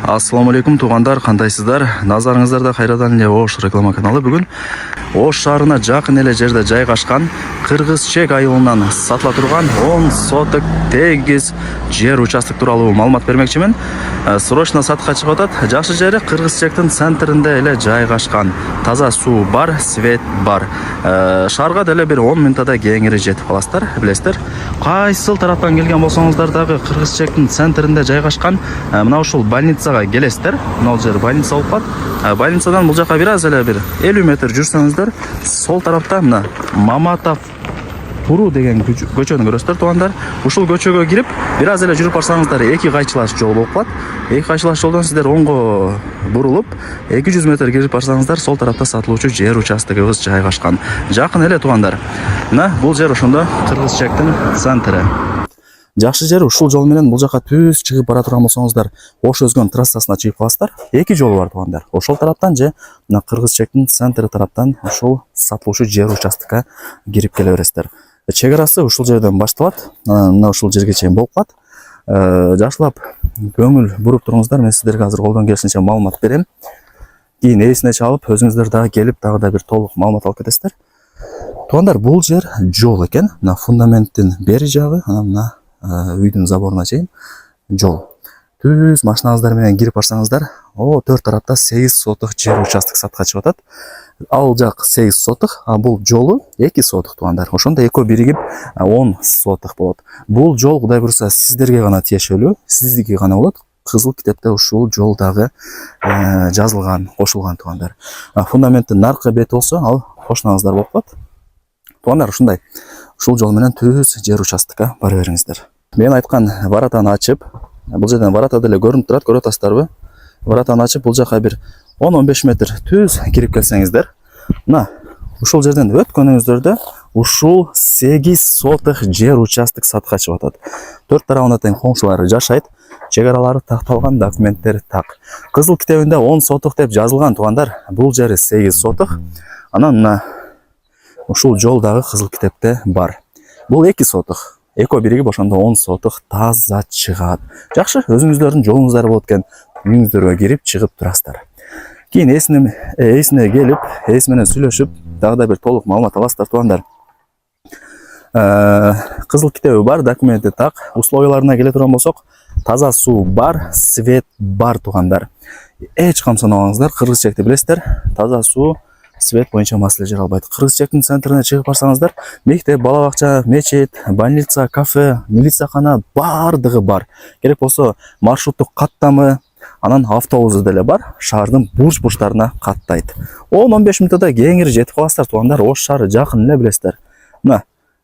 Ассаламу алейкум туғандар, қандайсыздар? Назарыңыздарда қайрадан эле Ош реклама каналы. Бүгін Ош шаарына жақын эле жерде жайгашкан Кыргыз-Чек айылынан сатыла турган 10 соток тегиз жер участок тууралуу маалымат бермекчимин. Срочно сатка чыгып атат. Жакшы жери Кыргыз-Чектин центринде эле жайгашкан. Таза суу бар, свет бар. Шаарга деле бир 10 минутада кеңири жетип каласыздар, билесиздер. Кайсыл тараптан келген болсоңуздар дагы Кыргыз-Чектин центринде жайгашкан мына ушул больницага келесиздер. Мына жер больница болуп калат. Больницадан бул жака бир аз эле бир 50 метр жүрсөңүздөр, сол тарапта мына Маматов Буру деген көчөнү көрөсүздөр туугандар. Ушул көчөгө кирип, бир аз эле жүрүп барсаңыздар, эки кайчылаш жол болуп калат. Эки кайчылаш жолдон сиздер оңго бурулуп, 200 метр кирип барсаңыздар, сол тарапта сатылуучу жер участогубуз жайгашкан. Жакын эле туугандар. Мына бул жер ошондо Кыргыз-Чектин центри. Жакшы жер ушул жол менен бул жака түз чыгып бара турган болсоңуздар, Ош Өзгөн трассасына чыгып каласыздар. Эки жол бар туугандар. Ошол тараптан же мына Кыргыз-Чектин центри тараптан ушул сатылуучу жер участокко кирип келе бересиздер. Чек арасы ушул жерден башталат. Мына ушул жерге чейин болуп калат. Жакшылап көңүл буруп туруңуздар. Мен сиздерге азыр колдон келишинче маалымат берем. Кийин эсине чалып, өзүңүздөр дагы келип, дагы да бир толук маалымат алып кетесиздер. Туугандар, бул жер жол экен. Мына фундаменттин бери жагы, мына үйдүн заборуна чейин жол. Түз машинаңыздар менен кирип барсаңыздар, төрт тарапта 8 соток жер участок сатка чыгып атат. Ал жак 8 соток, а бул жолу 2 соток туугандар. Ошондо экөө биригип 10 соток болот. Бул жол Кудай буйруса сиздерге гана тиешелүү, сиздики гана болот. Кызыл китепте ушул жол дагы жазылган, кошулган туугандар. Фундаменттин наркы бети болсо, ал кошунаңыздар болуп калат. Туугандар, ушундай. Ушул жол менен түз жер участокко бара бериңиздер. Мен айткан воротаны ачып, бул жерден ворота деле көрүнүп турат, көрүп атасыздарбы? Воротаны ачып, бул жака бир 10-15 метр түз кирип келсеңиздер, мына ушул жерден өткөнүңүздөрдө ушул 8 соток жер участок сатка чыгып атат. Төрт тарабында тең коңшулары жашайт, чек аралары такталган, документтери так. Кызыл китебинде 10 соток деп жазылган туугандар. Бул жери 8 соток. Анан мына ушул жол дагы кызыл китепте бар. Бул 2 соток. Экөө биригип ошондо 10 соток таза чыгат. Жакшы, өзүңүздөрдүн жолуңуздар болот экен, үйүңүздөргө кирип чыгып турасыздар. Кийин эсине келип, эс менен сүйлөшүп, дагы да бир толук маалымат аласыздар туугандар. Кызыл китеби бар, документи так. Условияларына келе турган болсок, таза суу бар, свет бар туугандар. Эч камсынабаңыздар, Кыргыз-Чекти билесиздер. Таза суу, свет боюнча маселе жер албайт. Кыргыз-Чектин центрине чыгып барсаңыздар, мектеп, бала бакча, мечит, больница, кафе, милицияхана бардыгы бар. Керек болсо маршруттук каттамы, анан автобусу деле бар, шаардын бурч-бурчтарына каттайт. 10-15 мүнөттө кеңири жетип каласыздар туугандар. Ош шаары жакын эле билесиздер. Мына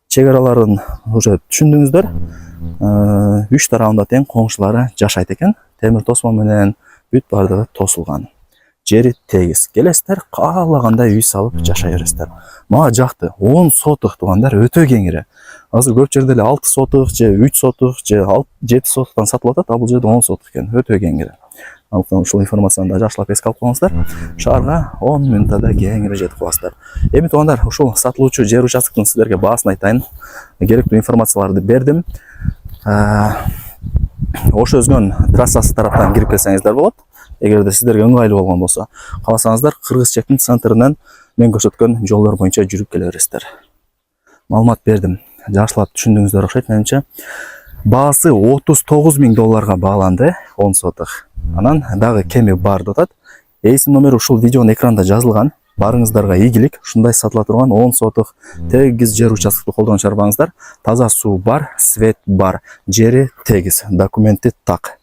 чек араларын уже түшүндүңүздөр. Үч тарабында тең коңшулары жашайт экен. Темир тосмо менен бүт бардыгы тосулган. Жери тегиз. Келесиздер, каалагандай үй салып жашай бересиздер. Мага жакты. 10 соток туугандар, өтө кеңири. Азыр көп жерде эле 6 соток же 3 соток же 7 сотоктон сатылып атат, а бул жерде 10 соток экен. Өтө кеңири. Андыктан ушул информацияны да жакшылап эске алып коюңуздар. Шаарга 10 мүнөттө кеңири жетип каласыздар. Эми туугандар, ушул сатылуучу жер участоктун сиздерге баасын айтайын. Керектүү информацияларды бердим. Ош Өзгөн трассасы тараптан кирип келсеңиздер болот. Эгерде сиздерге ыңгайлуу болгон болсо, кааласаңыздар Кыргыз-Чектин центринен мен көрсөткөн жолдор боюнча жүрүп келе бересиздер. Маалымат бердим. Жакшылап түшүндүңүздөр окшойт менимче. Баасы $39,000 бааланды, 10 соток. Анан дагы кеми бар деп атат. Эсин номери ушул видеонун экранда жазылган. Барыңыздарга ийгилик. Ушундай сатыла турган 10 соток тегиз жер участокты колдонуп чарбаңыздар. Таза суу бар, свет бар, жери тегиз, документи так.